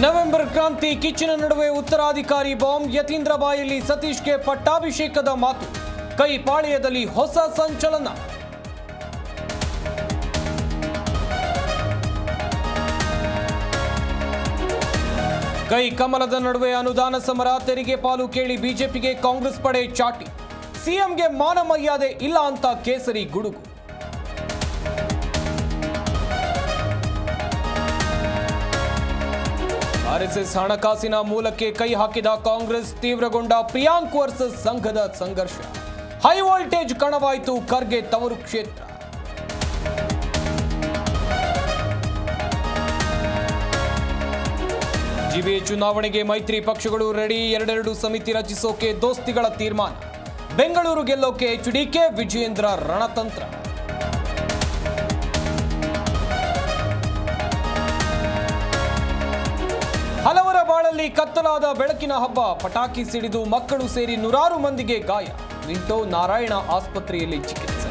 November ಕ್ರಾಂತಿ ಕಿಚ್ಚಿನ ನಡುವೆ ಉತ್ತರಾಧಿಕಾರಿ ಬಾಂಬ್ ಯತೀಂದ್ರ ಬಾಯಲ್ಲಿ ಸತೀಶ್ಗೆ ಪಟ್ಟಾಭಿಷೇಕದ ಮಾತು ಕೈ ಪಾಳ್ಯದಲ್ಲಿ ಹೊಸ ಸಂಚಲನ ಕೈ ಕಮಲದ ನಡುವೆ ಅನುದಾನ ಸಮರ ತೆರಿಗೆ ಪಾಲು ಕೇಳಿ ಬಿಜೆಪಿಗೆ ಕಾಂಗ್ರೆಸ್ ಪಡೆ ಚಾಟಿ ಸಿಎಂಗೆ ಮಾನ ಮರ್ಯಾದೆ ಇಲ್ಲ ಅಂತ ಕೇಸರಿ ಗುಡುಗು ಆರ್ಎಸ್ಎಸ್ ಹಣಕಾಸಿನ ಮೂಲಕ್ಕೆ ಕೈ ಹಾಕಿದ ಕಾಂಗ್ರೆಸ್ ತೀವ್ರಗೊಂಡ ಪ್ರಿಯಾಂಕ್ ವರ್ಸಸ್ ಸಂಘದ ಸಂಘರ್ಷ ಹೈ ವೋಲ್ಟೇಜ್ ಕಣವಾಯಿತು ಖರ್ಗೆ ತವರು ಕ್ಷೇತ್ರ ಜಿಬಿಎ ಚುನಾವಣೆಗೆ ಮೈತ್ರಿ ಪಕ್ಷಗಳು ರೆಡಿ ಎರಡೆರಡು ಸಮಿತಿ ರಚಿಸೋಕೆ ದೋಸ್ತಿಗಳ ತೀರ್ಮಾನ ಬೆಂಗಳೂರು ಗೆಲ್ಲೋಕೆ ಎಚ್ಡಿಕೆ ವಿಜಯೇಂದ್ರ ರಣತಂತ್ರ ಹಲವರ ಬಾಳಲ್ಲಿ ಕತ್ತಲಾದ ಬೆಳಕಿನ ಹಬ್ಬ ಪಟಾಕಿ ಸಿಡಿದು ಮಕ್ಕಳು ಸೇರಿ ನೂರಾರು ಮಂದಿಗೆ ಗಾಯ ಮಿಂಟೋ ನಾರಾಯಣ ಆಸ್ಪತ್ರೆಯಲ್ಲಿ ಚಿಕಿತ್ಸೆ